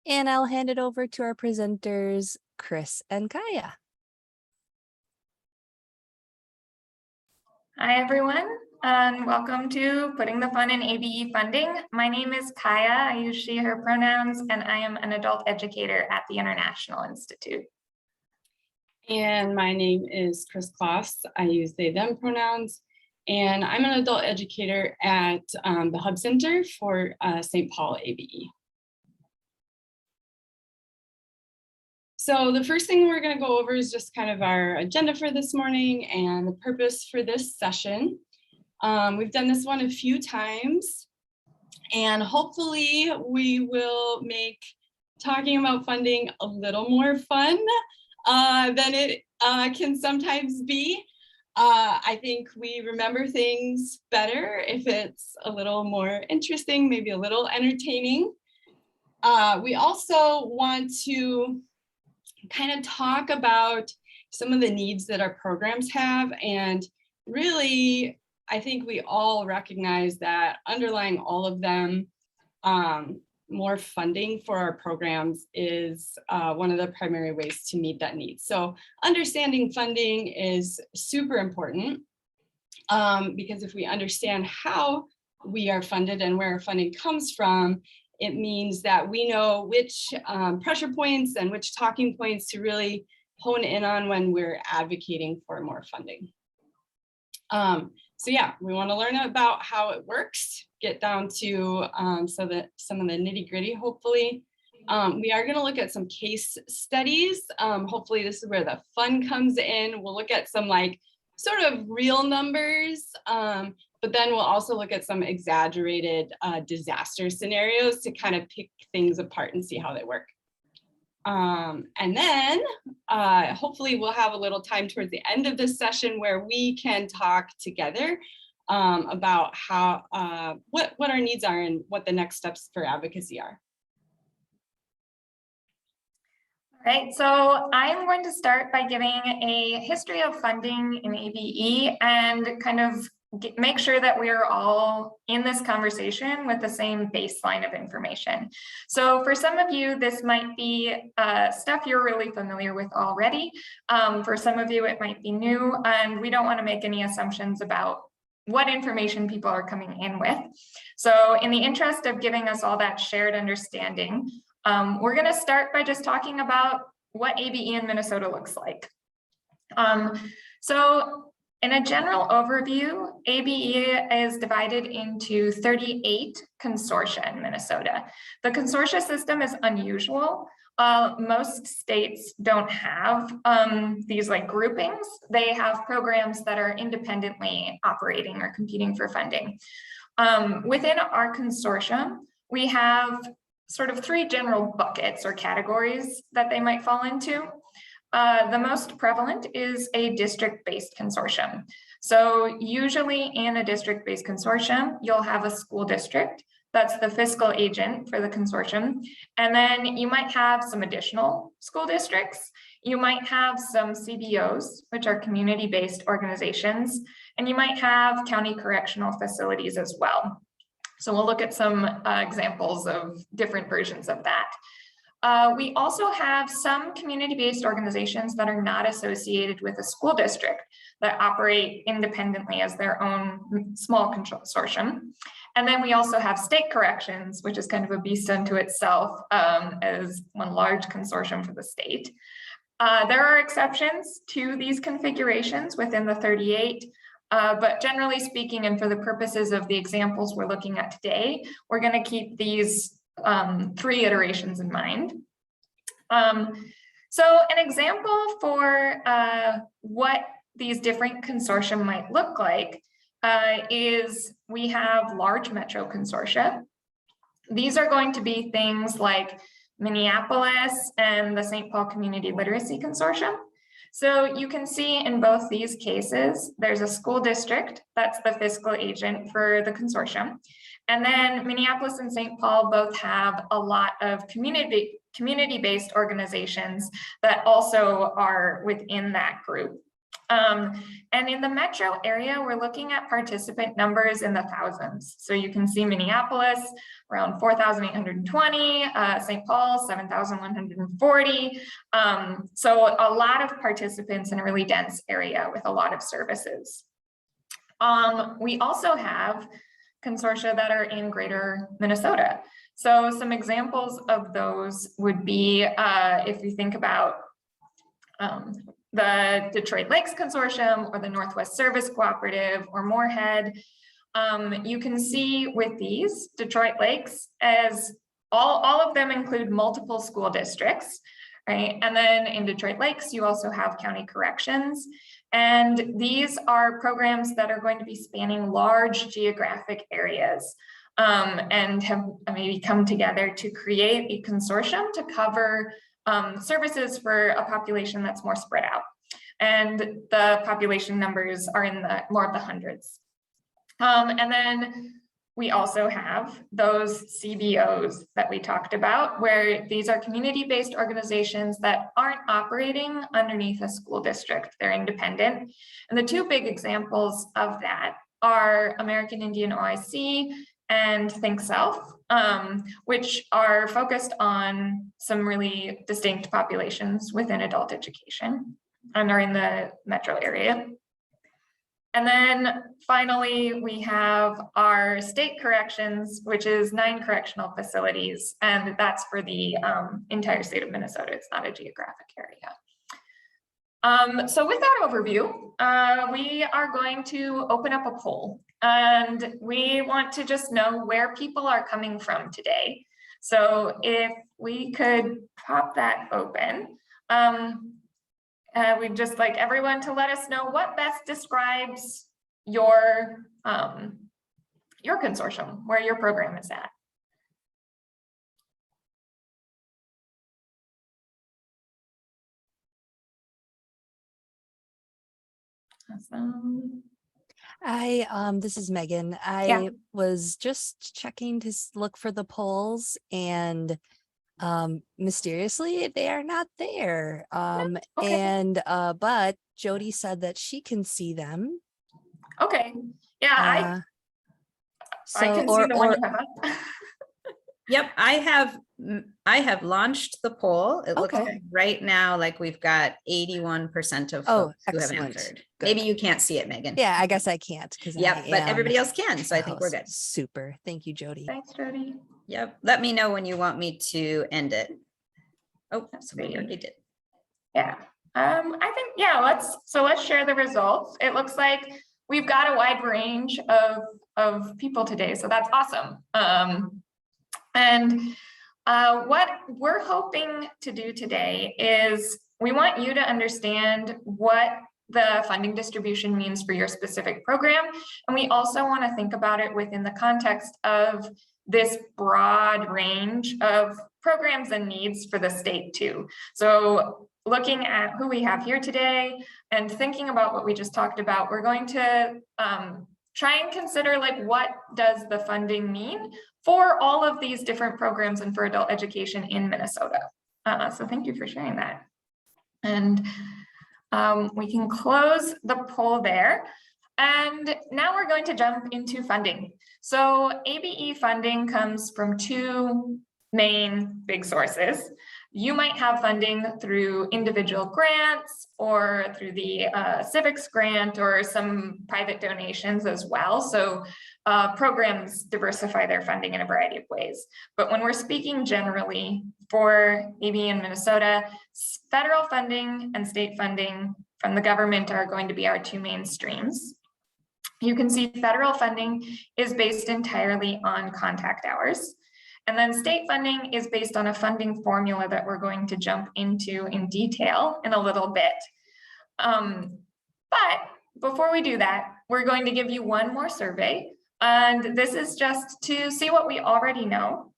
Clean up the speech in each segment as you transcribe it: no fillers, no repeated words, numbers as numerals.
And I'll hand it over to our presenters, Chris and Kaya. Hi, everyone, and welcome to Putting the Fun in ABE Funding. My name is Kaya. I use she, her pronouns, and I am an adult educator at the International Institute. And my name is Chris Kloss. I use they, them pronouns, and I'm an adult educator at the Hub Center for St. Paul ABE. So the first thing we're going to go over is just kind of our agenda for this morning and the purpose for this session. We've done this one a few times, and hopefully we will make talking about funding a little more fun than it can sometimes be. I think we remember things better if it's a little more interesting, maybe a little entertaining. We also want to kind of talk about some of the needs that our programs have, and really I think we all recognize that underlying all of them, more funding for our programs is one of the primary ways to meet that need. So understanding funding is super important because if we understand how we are funded and where our funding comes from, it means that we know which pressure points and which talking points to really hone in on when we're advocating for more funding. So yeah, we want to learn about how it works, get down to some of the nitty gritty, hopefully. We are going to look at some case studies. Hopefully this is where the fun comes in. We'll look at some like sort of real numbers, but then we'll also look at some exaggerated disaster scenarios to kind of pick things apart and see how they work. And then hopefully we'll have a little time towards the end of this session where we can talk together about how what our needs are and what the next steps for advocacy are. All right, so I'm going to start by giving a history of funding in ABE and kind of make sure that we're all in this conversation with the same baseline of information. So for some of you, this might be stuff you're really familiar with already. For some of you, it might be new, and we don't want to make any assumptions about what information people are coming in with. So in the interest of giving us all that shared understanding, we're going to start by just talking about what ABE in Minnesota looks like. So in a general overview, ABE is divided into 38 consortia in Minnesota. The consortia system is unusual. Most states don't have these like groupings. They have programs that are independently operating or competing for funding. Within our consortium, we have sort of three general buckets or categories that they might fall into. The most prevalent is a district-based consortium. So usually in a district-based consortium, you'll have a school district that's the fiscal agent for the consortium. And then you might have some additional school districts. You might have some CBOs, which are community-based organizations, and you might have county correctional facilities as well. So we'll look at some examples of different versions of that. We also have some community-based organizations that are not associated with a school district that operate independently as their own small consortium. And then we also have state corrections, which is kind of a beast unto itself as one large consortium for the state. There are exceptions to these configurations within the 38, but generally speaking, and for the purposes of the examples we're looking at today, we're going to keep these three iterations in mind. So an example for what these different consortia might look like is we have large metro consortia. These are going to be things like Minneapolis and the St. Paul Community Literacy Consortium. So you can see in both these cases, there's a school district that's the fiscal agent for the consortium. And then Minneapolis and St. Paul both have a lot of community-based organizations that also are within that group. And in the metro area, we're looking at participant numbers in the thousands. So you can see Minneapolis, around 4,820, St. Paul, 7,140. So a lot of participants in a really dense area with a lot of services. We also have consortia that are in greater Minnesota. So some examples of those would be, if you think about the Detroit Lakes Consortium or the Northwest Service Cooperative or Moorhead, you can see with these Detroit Lakes as all of them include multiple school districts, right? And then in Detroit Lakes, you also have county corrections. And these are programs that are going to be spanning large geographic areas and have maybe come together to create a consortium to cover services for a population that's more spread out. And the population numbers are in the more of the hundreds. And then we also have those CBOs that we talked about, where these are community-based organizations that aren't operating underneath a school district, they're independent. And the two big examples of that are American Indian OIC and Think South, which are focused on some really distinct populations within adult education and are in the metro area. And then finally, we have our state corrections, which is 9 correctional facilities, and that's for the entire state of Minnesota. It's not a geographic area. So with that overview, we are going to open up a poll, and we want to just know where people are coming from today. So if we could pop that open. We'd just like everyone to let us know what best describes your consortium, where your program is at. Awesome. This is Megan. I was just checking to look for the polls, and mysteriously they are not there. But Jody said that she can see them. Okay. Yeah, I can see the one you have up. Yep, I have launched the poll. It looks like right now like we've got 81% of folks who have answered. Good. Maybe you can't see it, Megan. Yeah, I guess I can't because but everybody else can, so I think we're good. Super. Thank you, Jody. Thanks, Jody. Yep. Let me know when you want me to end it. Oh, somebody already did. Yeah. I think let's share the results. It looks like we've got a wide range of people today, so that's awesome. What we're hoping to do today is we want you to understand what the funding distribution means for your specific program. And we also want to think about it within the context of this broad range of programs and needs for the state too. So looking at who we have here today and thinking about what we just talked about, we're going to try and consider like, what does the funding mean for all of these different programs and for adult education in Minnesota. So thank you for sharing that. And we can close the poll there. And now we're going to jump into funding. So ABE funding comes from 2 main big sources. You might have funding through individual grants or through the civics grant or some private donations as well. So programs diversify their funding in a variety of ways. But when we're speaking generally for ABE in Minnesota, federal funding and state funding from the government are going to be our 2 main streams. You can see federal funding is based entirely on contact hours. And then state funding is based on a funding formula that we're going to jump into in detail in a little bit. But before we do that, we're going to give you one more survey. And this is just to see what we already know.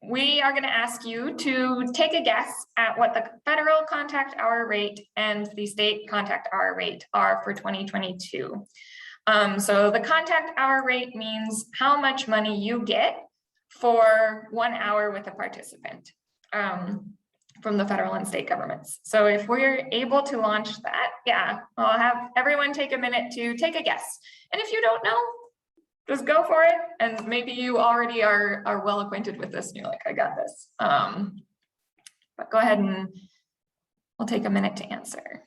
We are going to ask you to take a guess at what the federal contact hour rate and the state contact hour rate are for 2022. So the contact hour rate means how much money you get for 1 hour with a participant. from the federal and state governments. So if we're able to launch that, yeah, I'll have everyone take a minute to take a guess. And if you don't know, just go for it. And maybe you already are well acquainted with this and you're like, I got this. But go ahead and we'll take a minute to answer.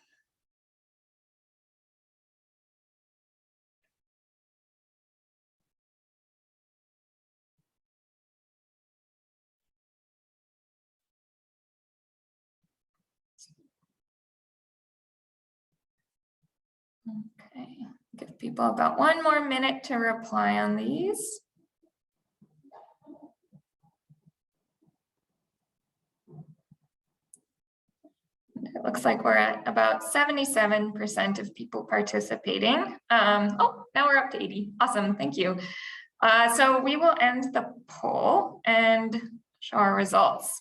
Okay, give people about 1 more minute to reply on these. It looks like we're at about 77% of people participating. Oh, now we're up to 80. Awesome, thank you. So we will end the poll and show our results.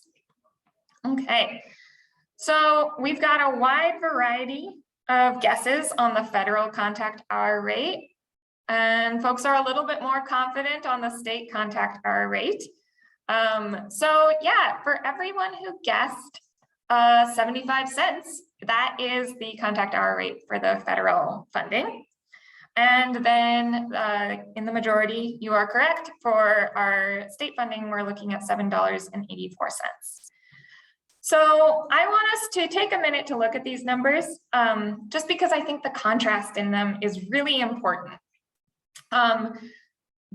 Okay, so we've got a wide variety of guesses on the federal contact hour rate, and folks are a little bit more confident on the state contact hour rate. So yeah, for everyone who guessed 75 cents, that is the contact hour rate for the federal funding. And then in the majority, you are correct. For our state funding, we're looking at $7.84. So I want us to take a minute to look at these numbers, just because I think the contrast in them is really important.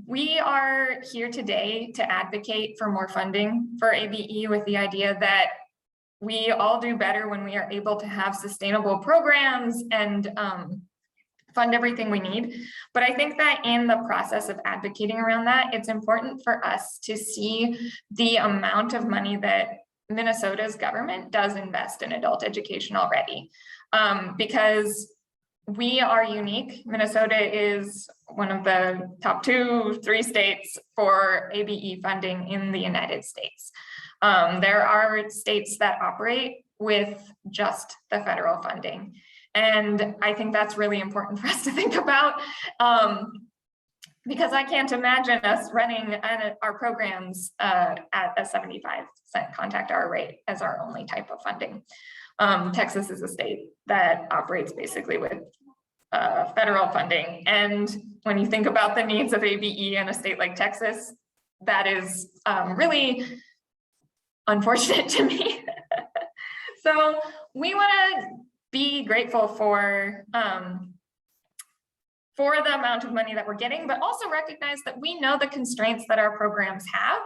We are here today to advocate for more funding for ABE with the idea that we all do better when we are able to have sustainable programs and fund everything we need. But I think that in the process of advocating around that, it's important for us to see the amount of money that Minnesota's government does invest in adult education already, because we are unique. Minnesota is one of the top 2-3 states for ABE funding in the United States. There are states that operate with just the federal funding. And I think that's really important for us to think about, because I can't imagine us running our programs at a 75-cent contact hour rate as our only type of funding. Texas is a state that operates basically with federal funding. And when you think about the needs of ABE in a state like Texas, that is really unfortunate to me. So we want to be grateful for the amount of money that we're getting, but also recognize that we know the constraints that our programs have.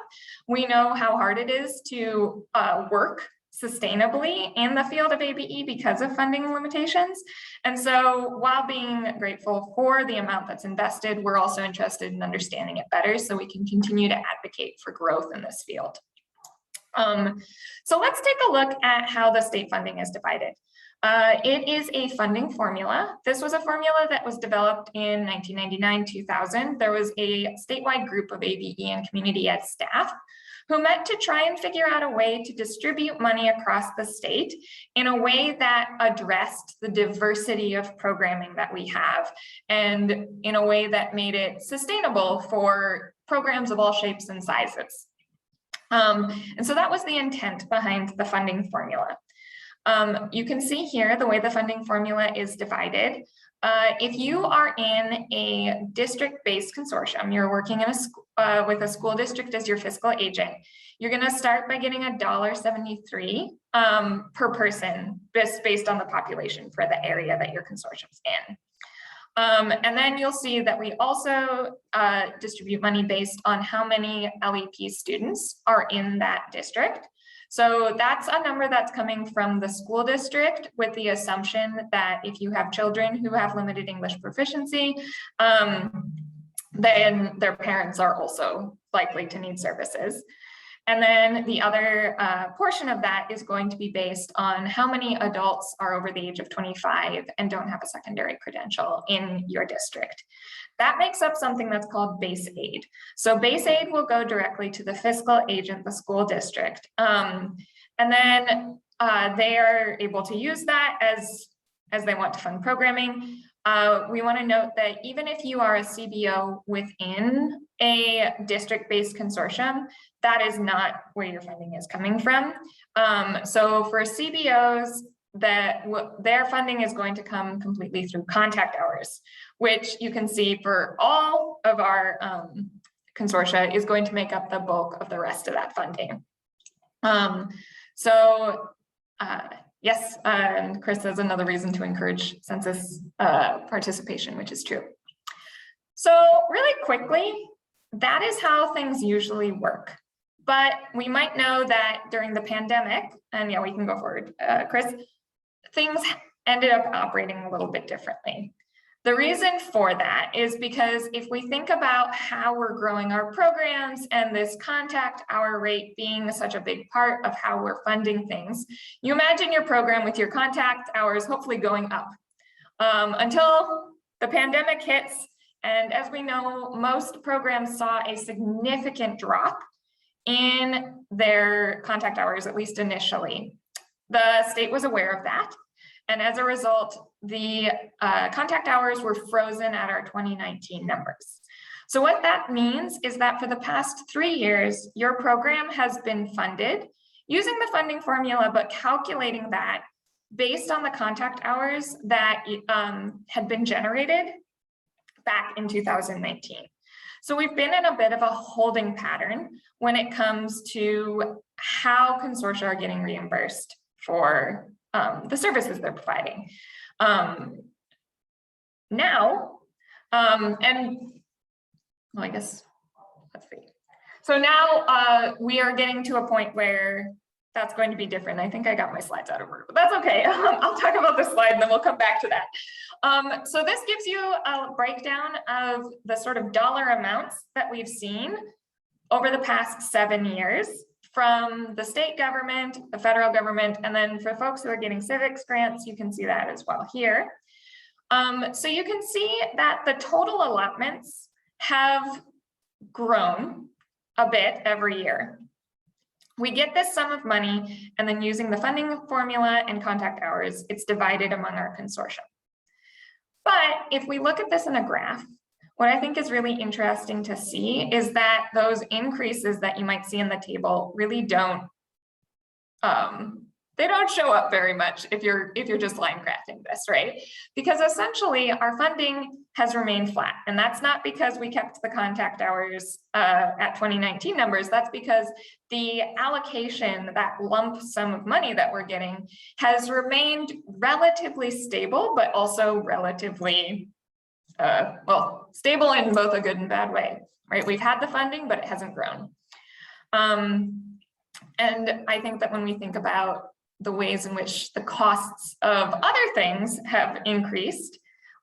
We know how hard it is to work sustainably in the field of ABE because of funding limitations. And so while being grateful for the amount that's invested, we're also interested in understanding it better so we can continue to advocate for growth in this field. So let's take a look at how the state funding is divided. It is a funding formula. This was a formula that was developed in 1999-2000. There was a statewide group of ABE and community ed staff who met to try and figure out a way to distribute money across the state in a way that addressed the diversity of programming that we have, and in a way that made it sustainable for programs of all shapes and sizes. And so that was the intent behind the funding formula. You can see here the way the funding formula is divided. If you are in a district-based consortium, you're working in a with a school district as your fiscal agent, you're going to start by getting $1.73 per person, based on the population for the area that your consortium's in. And then you'll see that we also distribute money based on how many LEP students are in that district. So that's a number that's coming from the school district, with the assumption that if you have children who have limited English proficiency, then their parents are also likely to need services. And then the other portion of that is going to be based on how many adults are over the age of 25 and don't have a secondary credential in your district. That makes up something that's called base aid. So base aid will go directly to the fiscal agent, the school district. And then they are able to use that as they want to fund programming. we want to note that even if you are a CBO within a district-based consortium, that is not where your funding is coming from. So for CBOs, their funding is going to come completely through contact hours, which you can see for all of our consortia is going to make up the bulk of the rest of that funding. Yes, and Chris has another reason to encourage census participation, which is true. So really quickly, that is how things usually work. But we might know that during the pandemic, and yeah, we can go forward, Chris, things ended up operating a little bit differently. The reason for that is because if we think about how we're growing our programs and this contact hour rate being such a big part of how we're funding things, you imagine your program with your contact hours hopefully going up until the pandemic hits. And as we know, most programs saw a significant drop in their contact hours, at least initially. The state was aware of that. And as a result, the contact hours were frozen at our 2019 numbers. So what that means is that for the past 3 years, your program has been funded using the funding formula, but calculating that based on the contact hours that had been generated back in 2019. So we've been in a bit of a holding pattern when it comes to how consortia are getting reimbursed for the services they're providing. Now, and well, I guess, let's see. So now we are getting to a point where that's going to be different. I think I got my slides out of order, but that's okay. I'll talk about this slide and then we'll come back to that. So this gives you a breakdown of the sort of dollar amounts that we've seen over the past 7 years from the state government, the federal government, and then for folks who are getting civics grants, you can see that as well here. So you can see that the total allotments have grown a bit every year. We get this sum of money, and then using the funding formula and contact hours, it's divided among our consortium. But if we look at this in a graph, what I think is really interesting to see is that those increases that you might see in the table really don't, they don't show up very much if you're just line graphing this, right? Because essentially our funding has remained flat, and that's not because we kept the contact hours at 2019 numbers. That's because the allocation, that lump sum of money that we're getting, has remained relatively stable, but also relatively well, stable in both a good and bad way, right? We've had the funding, but it hasn't grown. And I think that when we think about the ways in which the costs of other things have increased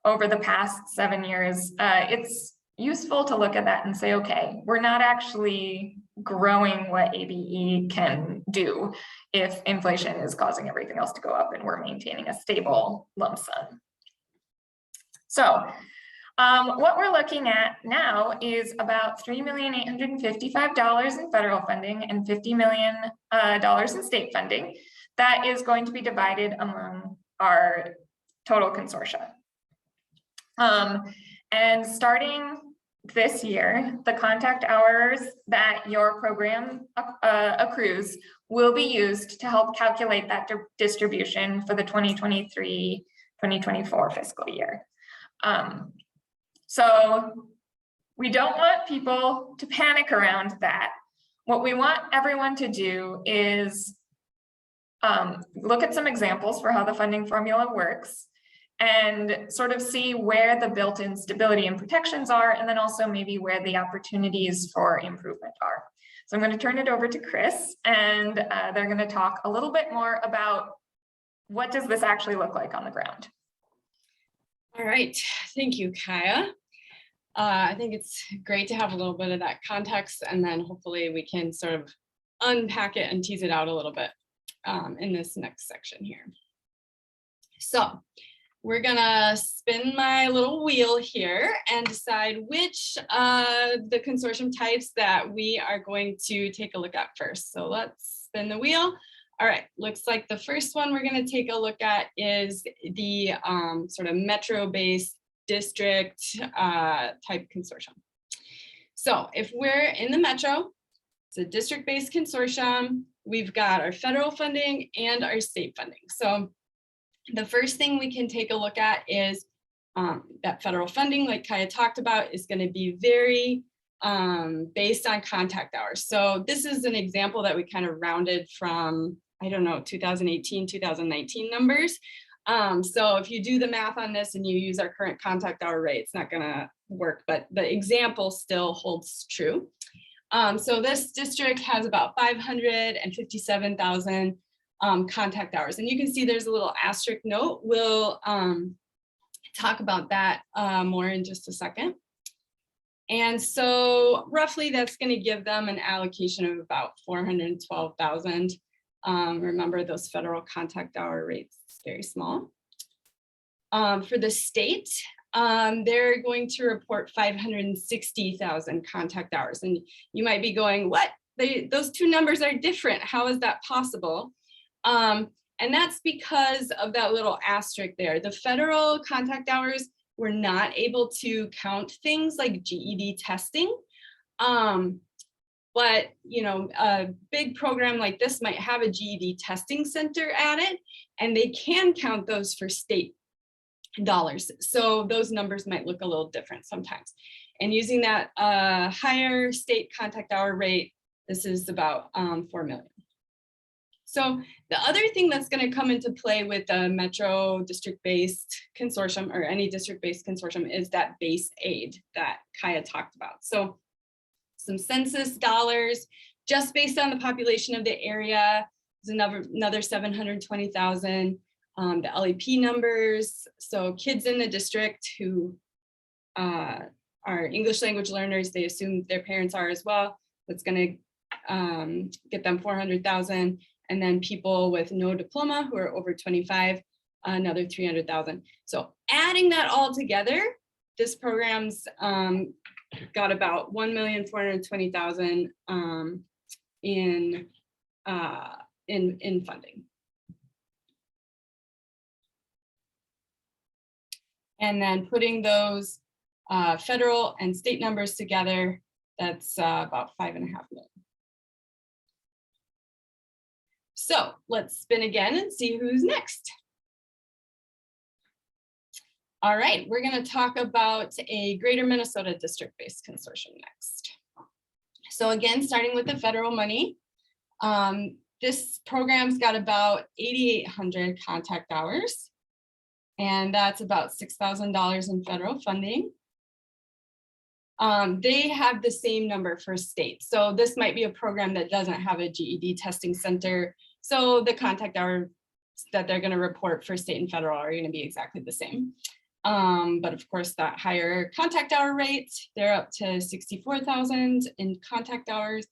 over the past 7 years, it's useful to look at that and say, okay, we're not actually growing what ABE can do if inflation is causing everything else to go up and we're maintaining a stable lump sum. So what we're looking at now is about $3,855,000 in federal funding and $50 million in state funding that is going to be divided among our total consortia. And starting this year, the contact hours that your program accrues will be used to help calculate that distribution for the 2023-2024 fiscal year. So we don't want people to panic around that. What we want everyone to do is look at some examples for how the funding formula works and sort of see where the built-in stability and protections are, and then also maybe where the opportunities for improvement are. So I'm going to turn it over to Chris, and they're going to talk a little bit more about what does this actually look like on the ground. All right, thank you, Kaya. I think it's great to have a little bit of that context, and then hopefully we can sort of unpack it and tease it out a little bit in this next section here. So we're gonna spin my little wheel here and decide which the consortium types that we are going to take a look at first. So let's spin the wheel. All right, looks like the first one we're going to take a look at is the sort of metro-based district type consortium. So if we're in the metro, it's a district-based consortium. We've got our federal funding and our state funding. So the first thing we can take a look at is that federal funding, like Kaya talked about, is going to be very based on contact hours. So this is an example that we kind of rounded from, I don't know, 2018, 2019 numbers. So if you do the math on this and you use our current contact hour rate, it's not going to work, but the example still holds true. So this district has about 557,000 contact hours. And you can see there's a little asterisk note. We'll talk about that more in just a second. And so roughly that's going to give them an allocation of about 412,000. Remember, those federal contact hour rates, very small. For the state, they're going to report 560,000 contact hours. And you might be going, what? Those two numbers are different. How is that possible? And that's because of that little asterisk there. The federal contact hours were not able to count things like GED testing. But you know, a big program like this might have a GED testing center at it, and they can count those for state dollars. So those numbers might look a little different sometimes. And using that higher state contact hour rate, this is about 4 million. So the other thing that's going to come into play with the metro district-based consortium or any district-based consortium is that base aid that Kaya talked about. So some census dollars just based on the population of the area is another 720,000. The LEP numbers, so kids in the district who are English language learners, they assume their parents are as well. That's going to get them 400,000. And then people with no diploma who are over 25, another 300,000. So adding that all together, this program's got about 1,420,000 in funding. And then putting those federal and state numbers together, that's about 5.5 million. So let's spin again and see who's next. All right, we're going to talk about a Greater Minnesota district-based consortium next. So again, starting with the federal money, this program's got about 8,800 contact hours, and that's about $6,000 in federal funding. They have the same number for state. So this might be a program that doesn't have a GED testing center. So the contact hours that they're going to report for state and federal are going to be exactly the same. But of course, that higher contact hour rate, they're up to 64,000 in contact hours.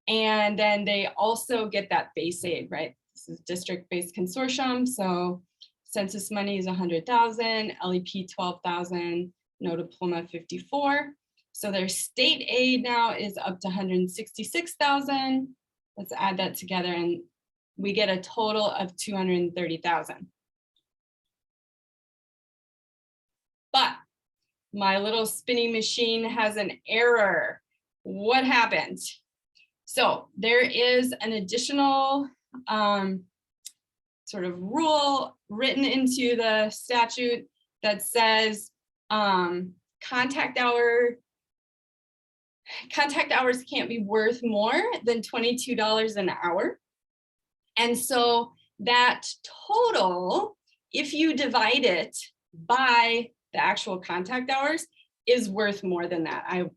And then they also get that base aid, right? This is district-based consortium. So census money is 100,000, LEP 12,000, no diploma 54. So their state aid now is up to 166,000. Let's add that together and we get a total of 230,000. But my little spinning machine has an error. What happened? So there is an additional sort of rule written into the statute that says contact hours can't be worth more than $22 an hour. And so that total, if you divide it by the actual contact hours, is worth more than that. It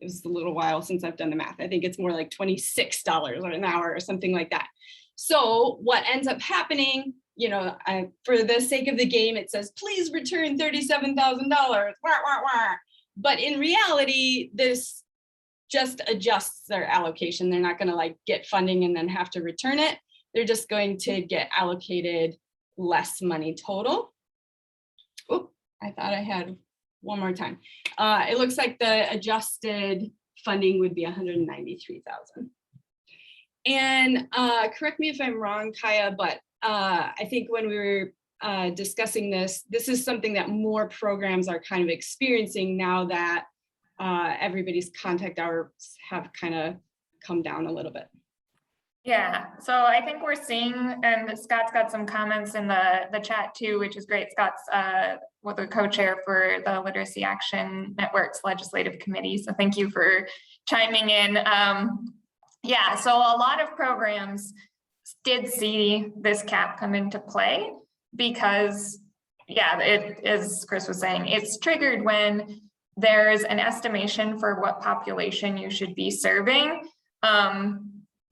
was a little while since I've done the math. I think it's more like $26 an hour or something like that. So what ends up happening, you know, for the sake of the game, it says, please return $37,000. But in reality, this just adjusts their allocation. They're not going to like get funding and then have to return it. They're just going to get allocated less money total. Oh, I thought I had one more time. It looks like the adjusted funding would be 193,000. And correct me if I'm wrong, Kaya, but I think when we were discussing this, this is something that more programs are kind of experiencing now that everybody's contact hours have kind of come down a little bit. Yeah, so I think we're seeing, and Scott's got some comments in the chat too, which is great. Scott's the co-chair for the Literacy Action Network's Legislative Committee. So thank you for chiming in. Yeah, so a lot of programs did see this cap come into play because, yeah, it, as Chris was saying, it's triggered when there's an estimation for what population you should be serving.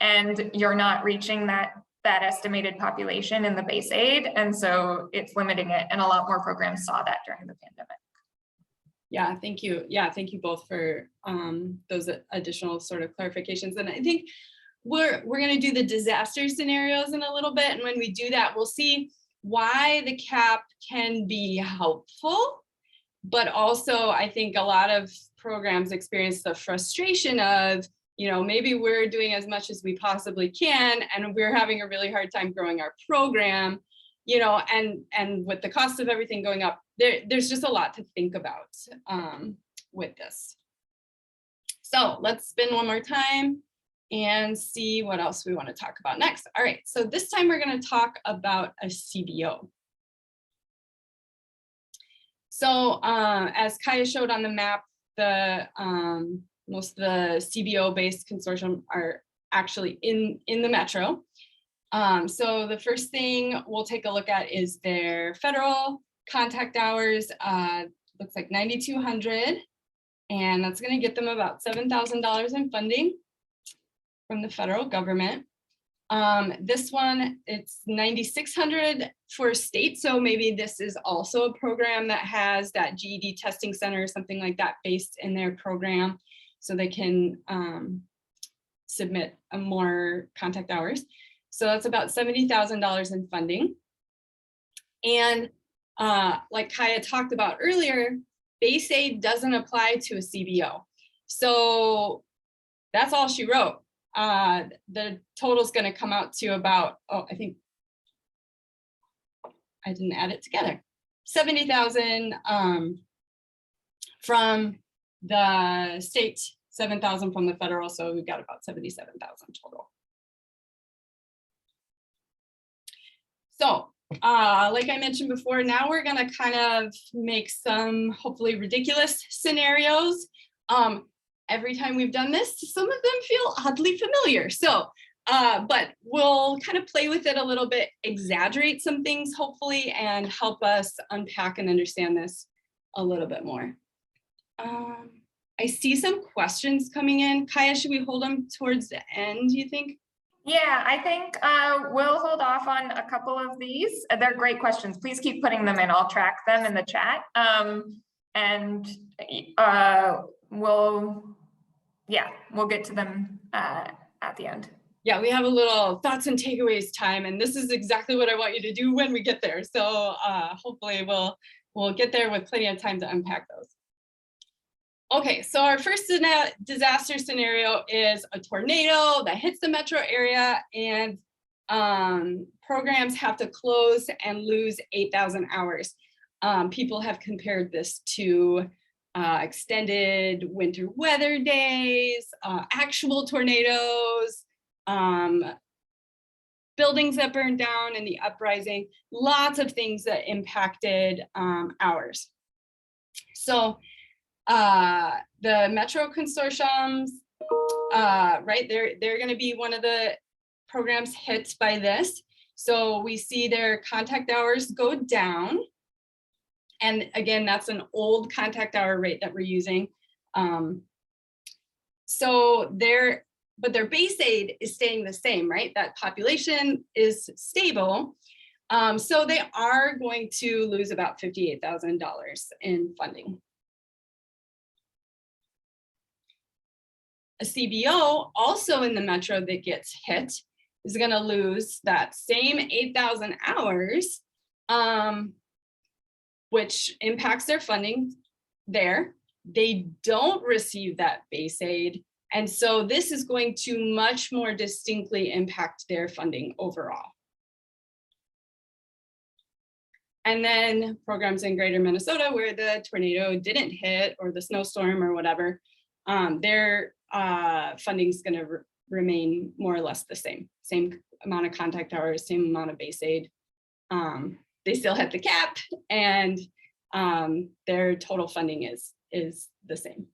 And you're not reaching that estimated population in the base aid. And so it's limiting it. And a lot more programs saw that during the pandemic. Yeah, thank you. Yeah, thank you both for those additional sort of clarifications. And I think we're going to do the disaster scenarios in a little bit. And when we do that, we'll see why the cap can be helpful. But also, I think a lot of programs experience the frustration of, you know, maybe we're doing as much as we possibly can, and we're having a really hard time growing our program, you know, and with the cost of everything going up, there's just a lot to think about with this. So let's spin one more time and see what else we want to talk about next. All right, so this time we're going to talk about a CBO. So as Kaya showed on the map, the most of the CBO-based consortium are actually in the metro. So the first thing we'll take a look at is their federal contact hours. Looks like 9,200, and that's going to get them about $7,000 in funding from the federal government. This one, it's 9,600 for state. So maybe this is also a program that has that GED testing center or something like that based in their program, so they can submit more contact hours. So that's about $70,000 in funding. And like Kaya talked about earlier, base aid doesn't apply to a CBO. So that's all she wrote. The total is going to come out to about, oh, I think I didn't add it together, 70,000 from the state, 7,000 from the federal, so we've got about 77,000 total. So like I mentioned before, now we're going to kind of make some hopefully ridiculous scenarios. Every time we've done this, some of them feel oddly familiar. So, but we'll kind of play with it a little bit, exaggerate some things, hopefully, and help us unpack and understand this a little bit more. I see some questions coming in. Kaya, should we hold them towards the end, you think? Yeah, I think we'll hold off on a couple of these. They're great questions. Please keep putting them in. I'll track them in the chat. And we'll get to them at the end. Yeah, we have a little thoughts and takeaways time, and this is exactly what I want you to do when we get there. So hopefully we'll get there with plenty of time to unpack those. Okay, so our first disaster scenario is a tornado that hits the metro area, and programs have to close and lose 8,000 hours. People have compared this to extended winter weather days, actual tornadoes, buildings that burned down in the uprising, lots of things that impacted hours. So the Metro Consortiums, right, they're going to be one of the programs hit by this. So we see their contact hours go down. And again, that's an old contact hour rate that we're using. But their base aid is staying the same, right? That population is stable. So they are going to lose about $58,000 in funding. A CBO also in the metro that gets hit is going to lose that same 8,000 hours, which impacts their funding there. They don't receive that base aid And so this is going to much more distinctly impact their funding overall. And then programs in Greater Minnesota where the tornado didn't hit, or the snowstorm or whatever, their funding is going to remain more or less the same amount of contact hours, same amount of base aid. They still hit the cap, and their total funding is the same.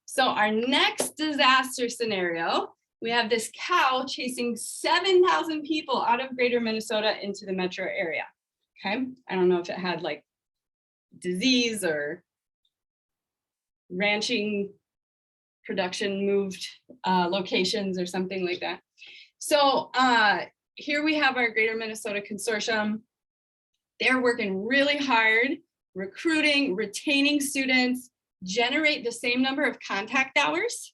So our next disaster scenario, we have this cow chasing 7,000 people out of Greater Minnesota into the metro area. Okay, I don't know if it had like disease or ranching production moved locations or something like that. So here we have our Greater Minnesota Consortium. They're working really hard, recruiting, retaining students, generate the same number of contact hours.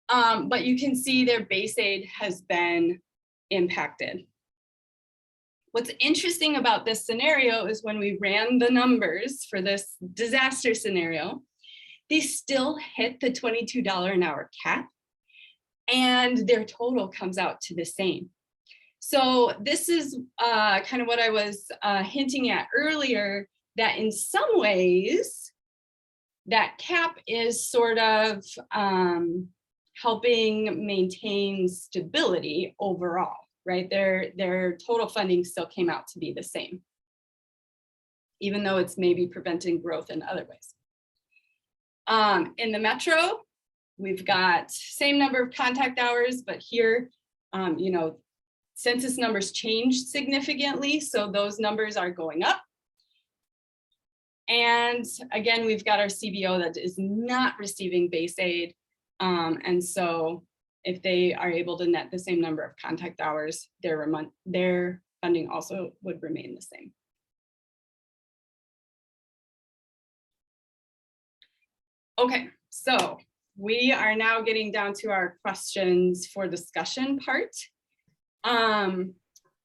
But you can see their base aid has been impacted. What's interesting about this scenario is when we ran the numbers for this disaster scenario, they still hit the $22 an hour cap, and their total comes out to the same. So this is kind of what I was hinting at earlier, that in some ways, that cap is sort of helping maintain stability overall, right? Their total funding still came out to be the same, even though it's maybe preventing growth in other ways. In the metro, we've got same number of contact hours, but here, you know, census numbers changed significantly, so those numbers are going up. And again, we've got our CBO that is not receiving base aid. And so if they are able to net the same number of contact hours, their funding also would remain the same. Okay, so we are now getting down to our questions for discussion part.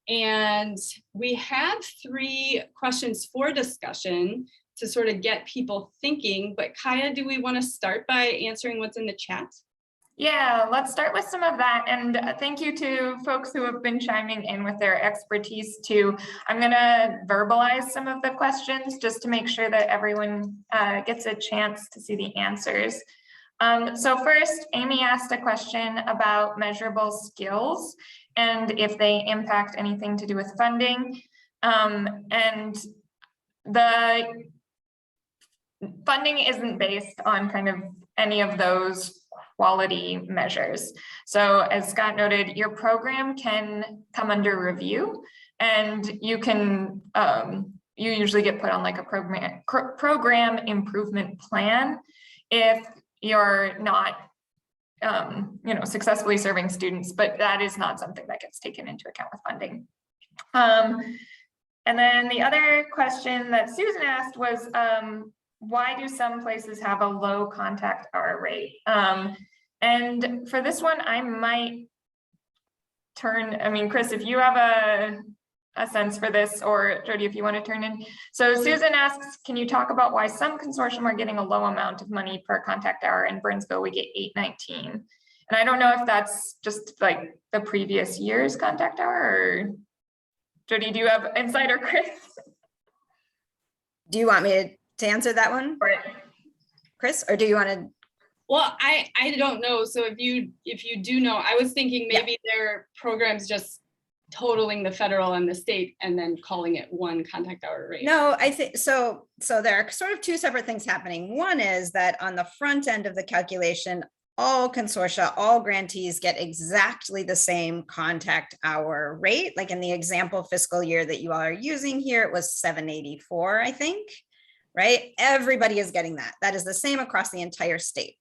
And we have 3 questions for discussion to sort of get people thinking, but Kaya, do we want to start by answering what's in the chat? Yeah, let's start with some of that. And thank you to folks who have been chiming in with their expertise too. I'm going to verbalize some of the questions just to make sure that everyone gets a chance to see the answers. So first, Amy asked a question about measurable skills and if they impact anything to do with funding. And the funding isn't based on kind of any of those quality measures. So as Scott noted, your program can come under review, and you can, you usually get put on like a program improvement plan if you're not you know, successfully serving students, but that is not something that gets taken into account with funding. And then the other question that Susan asked was, why do some places have a low contact hour rate? And for this one, I might turn, I mean, Chris, if you have a sense for this, or Jody, if you want to turn in. So Susan asks, can you talk about why some consortium are getting a low amount of money per contact hour? In Burnsville, we get $8.19. And I don't know if that's just like the previous year's contact hour, or Jody, do you have insight, or Chris? Do you want me to answer that one, Chris, or do you want to? Well, I don't know. So if you do know, I was thinking maybe their program's just totaling the federal and the state and then calling it one contact hour rate. No, I think so. So there are sort of 2 separate things happening. One is that on the front end of the calculation, all consortia, all grantees get exactly the same contact hour rate. Like in the example fiscal year that you all are using here, it was 784, I think, right? Everybody is getting that. That is the same across the entire state.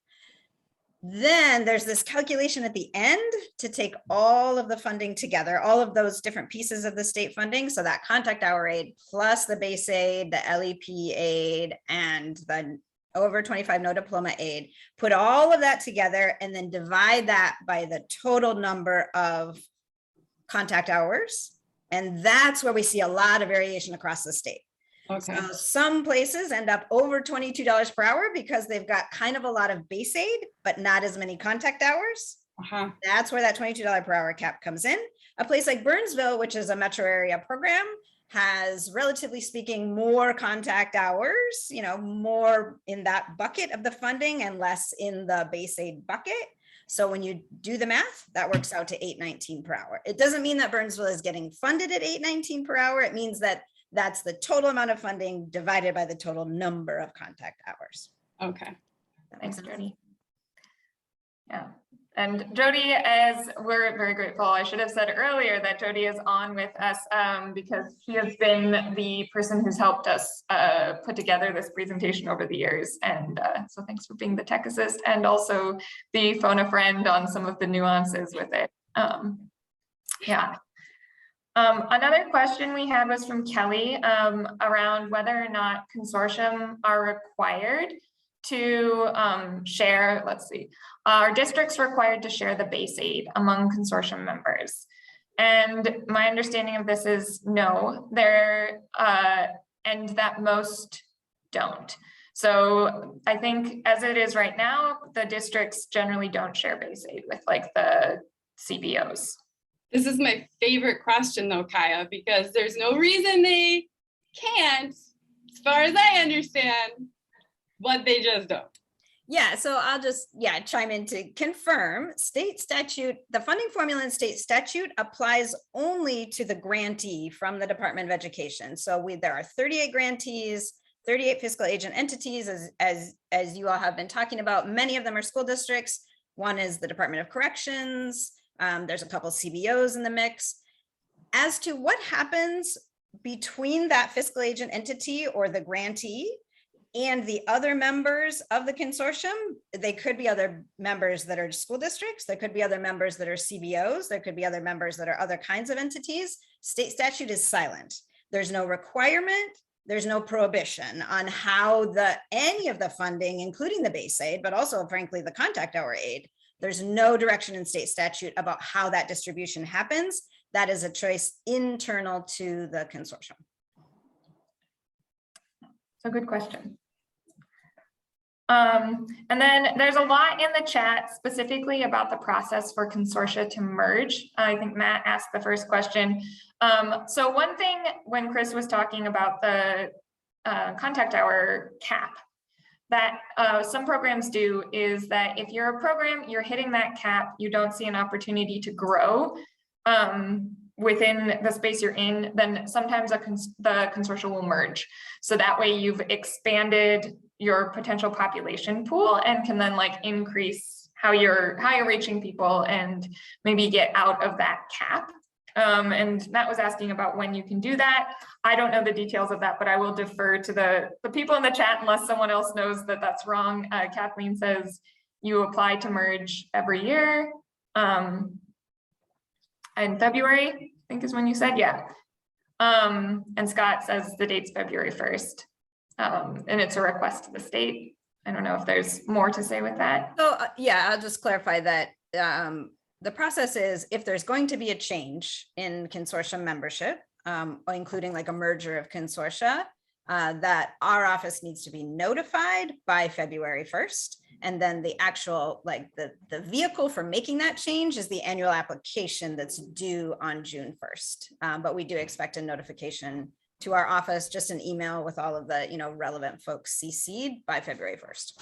Then there's this calculation at the end to take all of the funding together, all of those different pieces of the state funding. So that contact hour aid plus the base aid, the LEP aid, and the over 25 no diploma aid, put all of that together and then divide that by the total number of contact hours. And that's where we see a lot of variation across the state. Okay. So some places end up over $22 per hour because they've got kind of a lot of base aid, but not as many contact hours. Uh-huh. That's where that $22 per hour cap comes in. A place like Burnsville, which is a metro area program, has, relatively speaking, more contact hours, you know, more in that bucket of the funding and less in the base aid bucket. So when you do the math, that works out to $8.19 per hour. It doesn't mean that Burnsville is getting funded at $8.19 per hour. It means that that's the total amount of funding divided by the total number of contact hours. Okay. Thanks, Jody. Yeah. And Jody, as we're very grateful, I should have said earlier that Jody is on with us because she has been the person who's helped us put together this presentation over the years. And so thanks for being the tech assist and also the phone a friend on some of the nuances with it. Yeah. Another question we had was from Kelly around whether or not consortium are required to share, let's see, are districts required to share the base aid among consortium members? And my understanding of this is no, and that most don't. So I think as it is right now, the districts generally don't share base aid with like the CBOs. This is my favorite question though, Kaya, because there's no reason they can't, as far as I understand, but they just don't. Yeah, so I'll just, chime in to confirm. State statute, the funding formula in state statute applies only to the grantee from the Department of Education. So there are 38 grantees, 38 fiscal agent entities, as you all have been talking about. Many of them are school districts. One is the Department of Corrections. There's a couple CBOs in the mix. As to what happens between that fiscal agent entity or the grantee and the other members of the consortium, they could be other members that are school districts. There could be other members that are CBOs. There could be other members that are other kinds of entities. State statute is silent. There's no requirement. There's no prohibition on how any of the funding, including the base aid, but also frankly, the contact hour aid. There's no direction in state statute about how that distribution happens. That is a choice internal to the consortium. So good question. And then there's a lot in the chat specifically about the process for consortia to merge. I think Matt asked the first question. So one thing when Chris was talking about the contact hour cap, that some programs do is that if you're a program, you're hitting that cap, you don't see an opportunity to grow within the space you're in, then sometimes the consortium will merge. So that way you've expanded your potential population pool and can then like increase how you're reaching people and maybe get out of that cap. And Matt was asking about when you can do that. I don't know the details of that, but I will defer to the people in the chat unless someone else knows that that's wrong. Kathleen says you apply to merge every year. In February, I think is when you said, yeah. And Scott says the date's February 1st. And it's a request to the state. I don't know if there's more to say with that. So I'll just clarify that the process is if there's going to be a change in consortium membership, including like a merger of consortia, that our office needs to be notified by February 1st. And then the actual, like the vehicle for making that change is the annual application that's due on June 1st. But we do expect a notification to our office, just an email with all of the relevant folks CC'd by February 1st.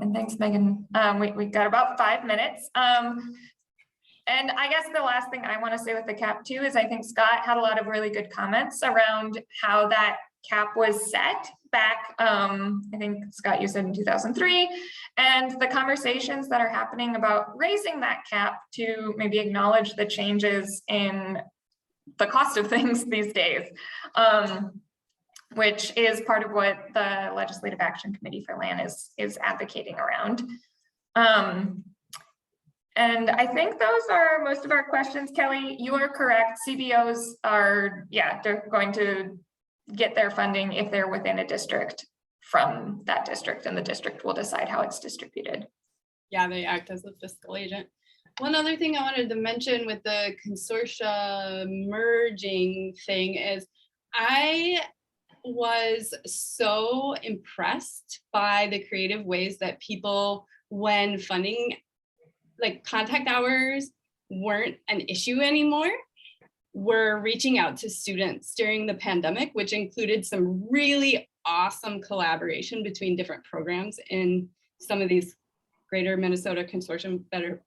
And thanks, Megan. We got about 5 minutes. And I guess the last thing I want to say with the cap too is I think Scott had a lot of really good comments around how that cap was set back, I think Scott, you said in 2003, and the conversations that are happening about raising that cap to maybe acknowledge the changes in the cost of things these days, which is part of what the Legislative Action Committee for Land is advocating around. And I think those are most of our questions. Kelly, you are correct. CBOs are, they're going to get their funding if they're within a district from that district, and the district will decide how it's distributed. Yeah, they act as a fiscal agent. One other thing I wanted to mention with the consortia merging thing is I was so impressed by the creative ways that people, when funding, like contact hours weren't an issue anymore, were reaching out to students during the pandemic, which included some really awesome collaboration between different programs in some of these greater Minnesota consortium that are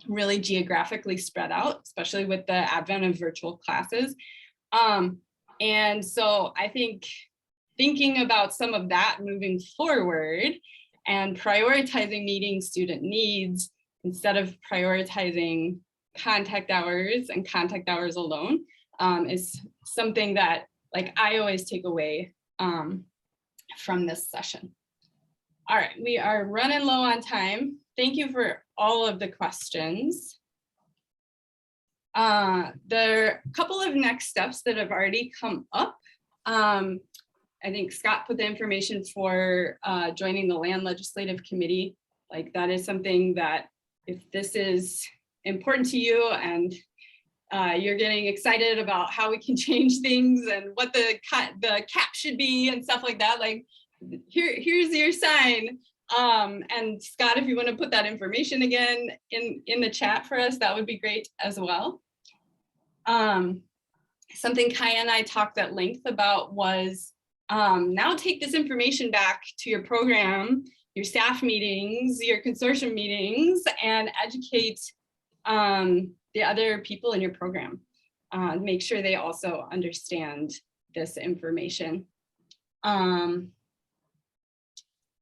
really geographically spread out, especially with the advent of virtual classes. And so I think thinking about some of that moving forward and prioritizing meeting student needs instead of prioritizing contact hours and contact hours alone is something that like I always take away from this session. All right, we are running low on time. Thank you for all of the questions. There are a couple of next steps that have already come up. I think Scott put the information for joining the Land Legislative Committee. Like that is something that if this is important to you and you're getting excited about how we can change things and what the cap should be and stuff like that, like here's your sign. And Scott, if you want to put that information again in the chat for us, that would be great as well. Something Kaya and I talked at length about was now take this information back to your program, your staff meetings, your consortium meetings, and educate the other people in your program. Make sure they also understand this information.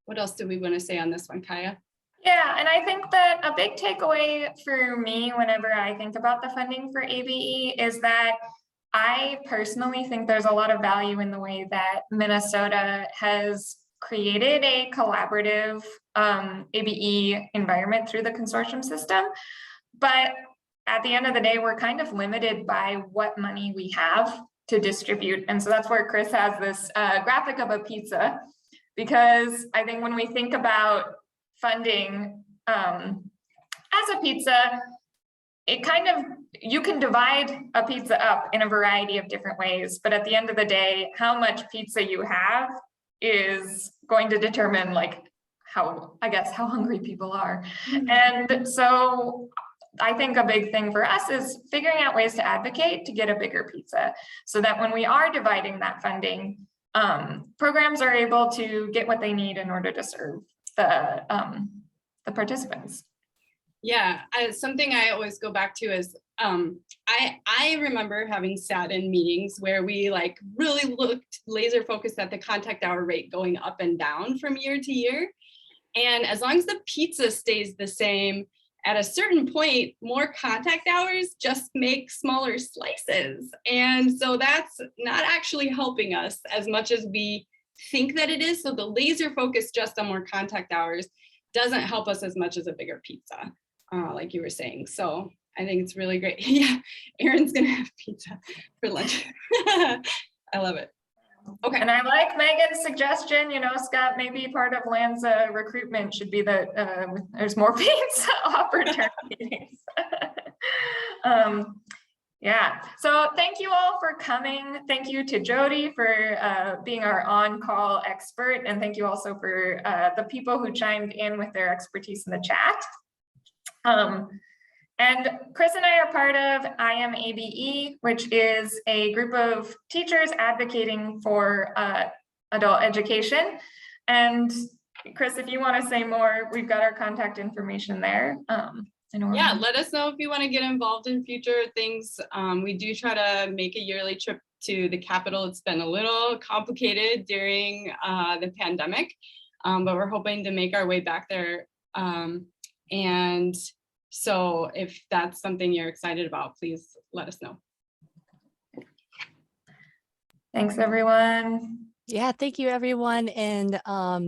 What else do we want to say on this one, Kaya? Yeah, and I think that a big takeaway for me whenever I think about the funding for ABE is that I personally think there's a lot of value in the way that Minnesota has created a collaborative ABE environment through the consortium system. But at the end of the day, we're kind of limited by what money we have to distribute. And so that's where Chris has this graphic of a pizza, because I think when we think about funding as a pizza, it kind of, you can divide a pizza up in a variety of different ways, but at the end of the day, how much pizza you have is going to determine like how, I guess, how hungry people are. And so I think a big thing for us is figuring out ways to advocate to get a bigger pizza so that when we are dividing that funding, programs are able to get what they need in order to serve the participants. Yeah, something I always go back to is I remember having sat in meetings where we like really looked laser focused at the contact hour rate going up and down from year to year. And as long as the pizza stays the same, at a certain point, more contact hours just make smaller slices. And so that's not actually helping us as much as we think that it is. So the laser focus just on more contact hours doesn't help us as much as a bigger pizza, like you were saying. So I think it's really great. Yeah, Erin's gonna have pizza for lunch. I love it. Okay. And I like Megan's suggestion, you know, Scott, maybe part of Lanza recruitment should be that there's more pizza opportunities. Yeah, so thank you all for coming. Thank you to Jody for being our on-call expert. And thank you also for the people who chimed in with their expertise in the chat. And Chris and I are part of ABE, which is a group of teachers advocating for adult education. And Chris, if you want to say more, we've got our contact information there. Yeah, let us know if you want to get involved in future things. We do try to make a yearly trip to the Capitol. It's been a little complicated during the pandemic, but we're hoping to make our way back there. And so if that's something you're excited about, please let us know. Thanks, everyone. Yeah, thank you, everyone. And